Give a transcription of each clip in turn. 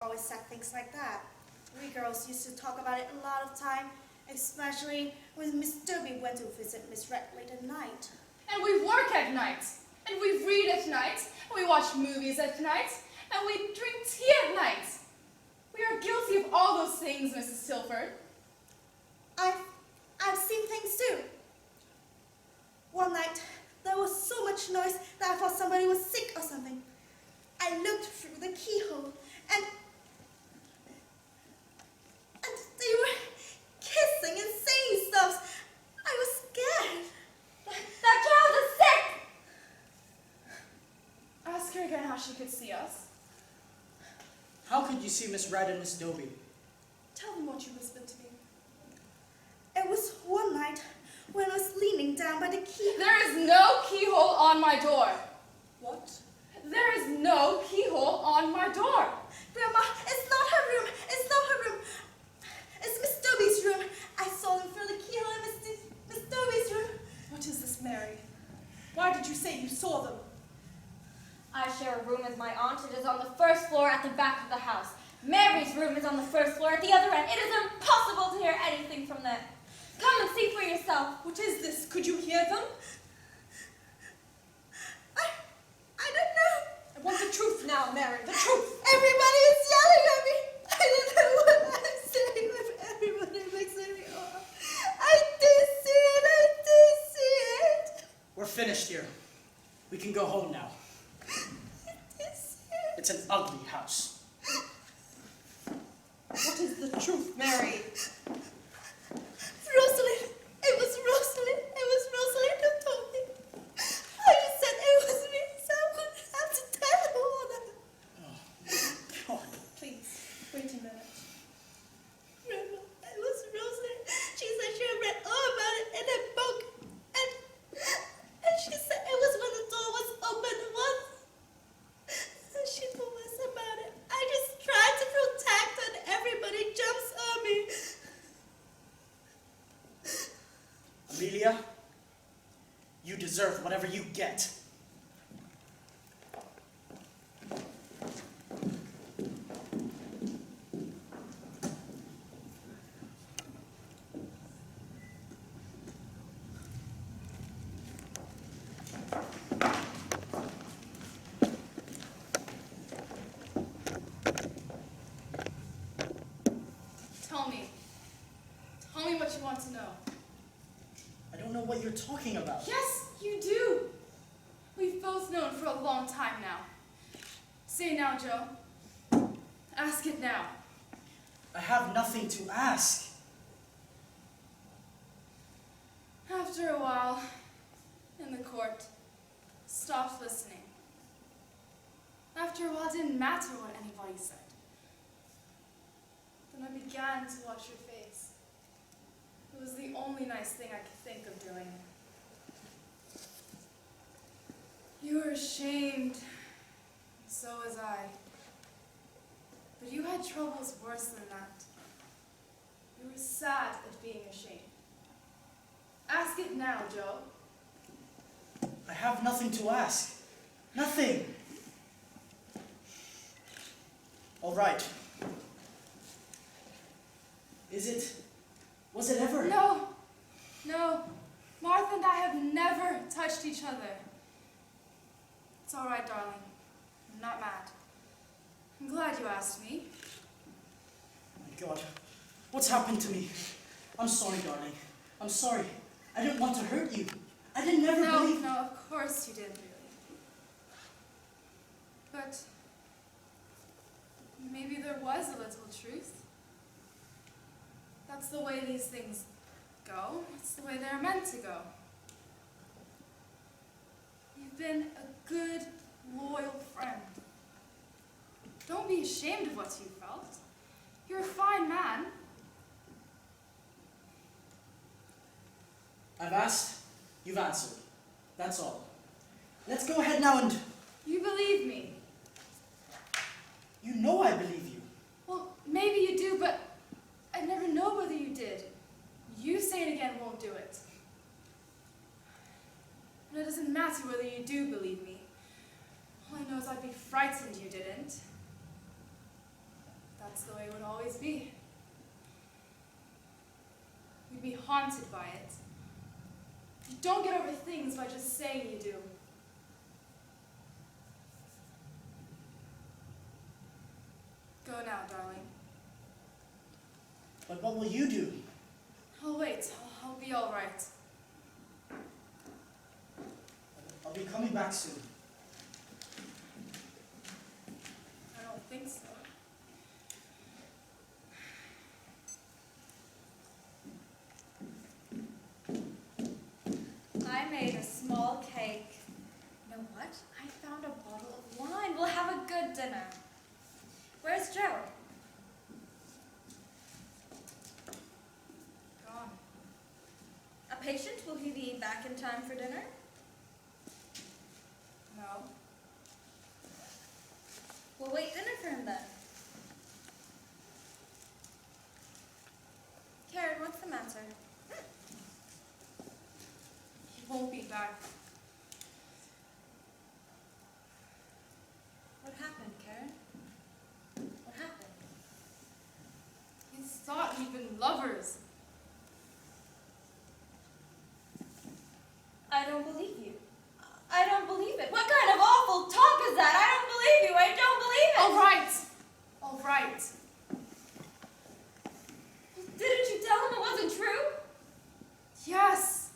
always said things like that. We girls used to talk about it a lot of time, especially when Miss Dobie went to visit Miss Red late at night. And we work at night, and we read at night, and we watch movies at night, and we drink tea at night. We are guilty of all those things, Mrs. Tilford. I've seen things too. One night, there was so much noise that I thought somebody was sick or something. I looked through the keyhole and they were kissing and saying stuff. I was scared. That child is sick! Ask her again how she could see us. How could you see Miss Red and Miss Dobie? Tell them what you whispered to me. It was one night when I was leaning down by the keyhole. There is no keyhole on my door. What? There is no keyhole on my door. Grandma, it's not her room. It's not her room. It's Miss Dobie's room. I saw them through the keyhole in Miss Dobie's room. What is this, Mary? Why did you say you saw them? I share a room with my aunt. It is on the first floor at the back of the house. Mary's room is on the first floor at the other end. It is impossible to hear anything from there. Come and see for yourself. What is this? Could you hear them? I don't know. I want the truth now, Mary. The truth. Everybody is yelling at me. I don't know what I'm saying if everybody makes me off. I did see it. I did see it. We're finished here. We can go home now. I did see it. It's an ugly house. What is the truth, Mary? Rosalind. It was Rosalind. It was Rosalind who told me. I just said it was me, so I wouldn't have to tell her all that. Oh, God. Please, wait a minute. Grandma, it was Rosalind. She said she had read all about it in a book. And she said it was when the door was open once. And she told us about it. I just tried to protect her and everybody jumps on me. Amelia, you deserve whatever you get. Tell me. Tell me what you want to know. I don't know what you're talking about. Yes, you do. We've both known for a long time now. Say now, Joe. Ask it now. I have nothing to ask. After a while, in the court, stopped listening. After a while, it didn't matter what anybody said. Then I began to watch your face. It was the only nice thing I could think of doing. You were ashamed, and so was I. But you had troubles worse than that. You were sad at being ashamed. Ask it now, Joe. I have nothing to ask. Nothing. All right. Was it ever? No. Martha and I have never touched each other. It's all right, darling. I'm not mad. I'm glad you asked me. My God, what's happened to me? I'm sorry, darling. I'm sorry. I didn't want to hurt you. I didn't never believe... No, of course you didn't really. But maybe there was a little truth. That's the way these things go. It's the way they're meant to go. You've been a good, loyal friend. Don't be ashamed of what you felt. You're a fine man. I've asked, you've answered. That's all. Let's go ahead now and... You believe me. You know I believe you. Well, maybe you do, but I'd never know whether you did. You saying it again won't do it. And it doesn't matter whether you do believe me. All I know is I'd be frightened you didn't. that's the way it would always be. You'd be haunted by it. You don't get over things by just saying you do. Go now, darling. But what will you do? I'll wait. I'll be all right. I'll be coming back soon. I don't think so. I made a small cake. You know what? I found a bottle of wine. We'll have a good dinner. Where's Joe? Gone. A patient? Will he be back in time for dinner? No. We'll wait dinner for him then. Karen, what's the matter? He won't be back. What happened, Karen? What happened? He thought we'd been lovers. I don't believe you. I don't believe it. What kind of awful talk is that? I don't believe you. I don't believe it. All right. All right. Didn't you tell him it wasn't true? Yes.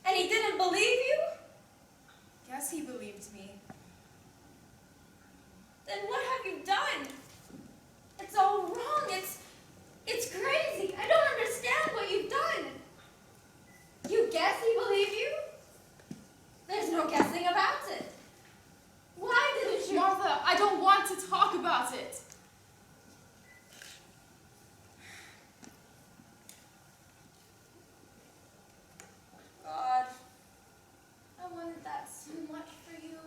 And he didn't believe you? Yes, he believed me. Then what have you done? It's all wrong. It's crazy. I don't understand what you've done. You guess he believed you? There's no guessing about it. Why didn't you? Martha, I don't want to talk about it. God, I wanted that so much for you.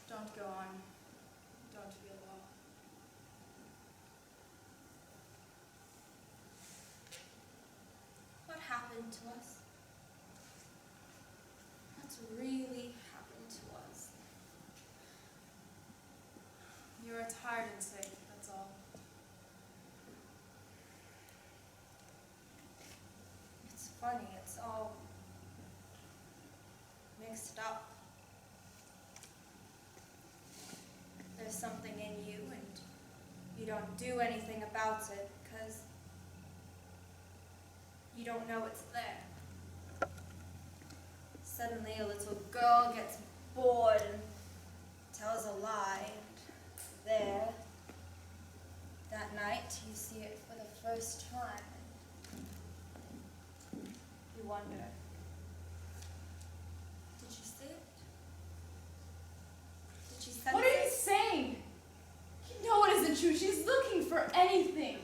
Don't go on. Don't feel well. What happened to us? What's really happened to us? You are tired and sick, that's all. It's funny, it's all mixed up. There's something in you and you don't do anything about it because you don't know it's there. Suddenly a little girl gets bored and tells a lie, and there, that night, you see it for the first time. You wonder, did you see it? Did she sense What are you it? saying? You know it isn't true. She's looking for anything.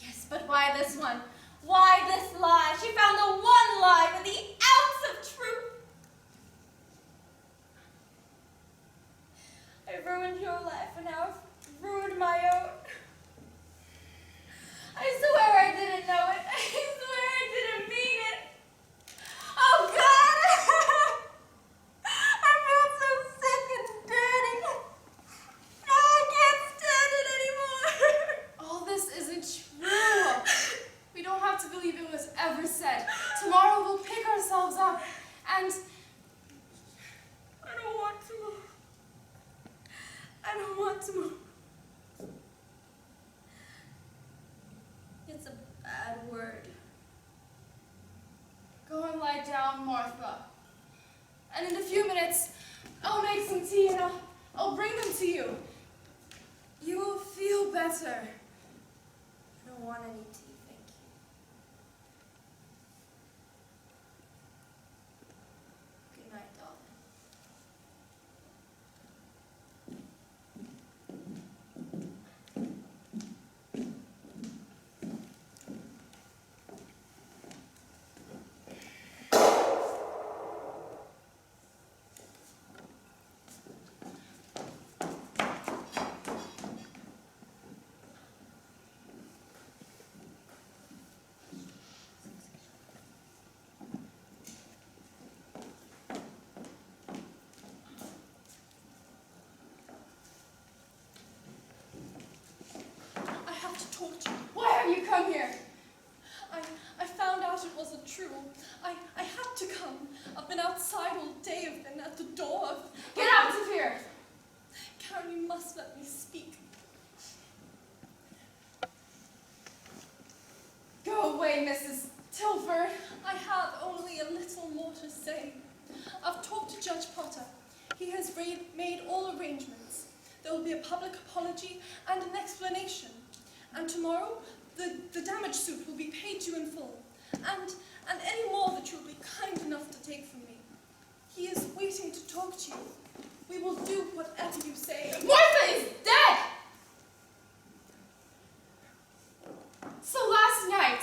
Yes, but why this one? Why this lie? She found the one lie with the ounce of truth. I ruined your life and now I've ruined my own. I swear I didn't know it. I swear I didn't mean it. Oh God! I feel so sick and dirty. I can't stand it anymore. All this isn't true. We don't have to believe it was ever said. Tomorrow we'll pick ourselves up and... I don't want to move. I don't want to move. It's a bad word. Go and lie down, Martha. And in a few minutes, I'll make some tea and I'll bring them to you. You will feel better. I don't want any tea, thank you. Good night, darling. come here? I found out it wasn't true. I had to come. I've been outside all day. I've been at the door. Get out of here! Karen, you must let me speak. Go away, Mrs. Tilford. I have only a little more to say. I've talked to Judge Potter. He has made all arrangements. There will be a public apology and an explanation. And tomorrow, the damage suit will be paid to you in full. And any more that you'll be kind enough to take from me. He is waiting to talk to you. We will do whatever you say. Martha is dead! So last night,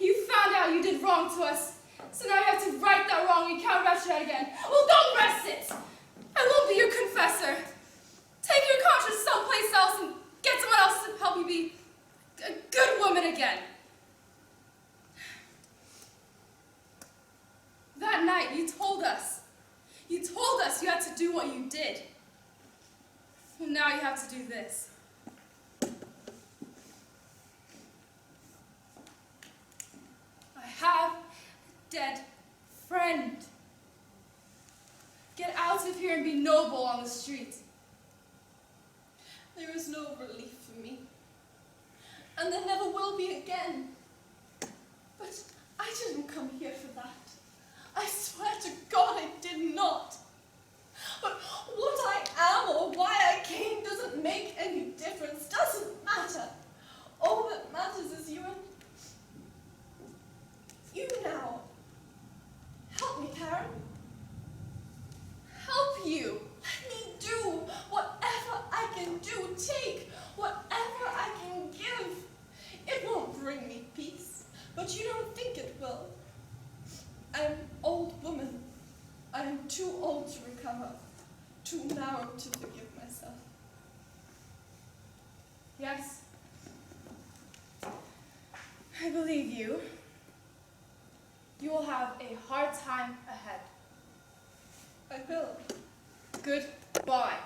you found out you did wrong to us. So now you have to right that wrong. You can't rest it again. Well, don't rest it! I won't be your confessor. Take your conscience someplace else and get someone else to help you be a good woman again. That night, you told us you had to do what you did. Well, now you have to do this. I have a dead friend. Get out of here and be noble on the street. There is no relief for me. And there never will be again. But I didn't come here for that. I swear to God I did not. But what I am or why I came doesn't make any difference, doesn't matter. All that matters is you now. Help me, Karen. Help you. Let me do whatever I can do. Take whatever I can give. It won't bring me peace, but you don't think it will. I am an old woman. I am too old to recover, too narrow to forgive myself. Yes. I believe you. You will have a hard time ahead. I will. Goodbye.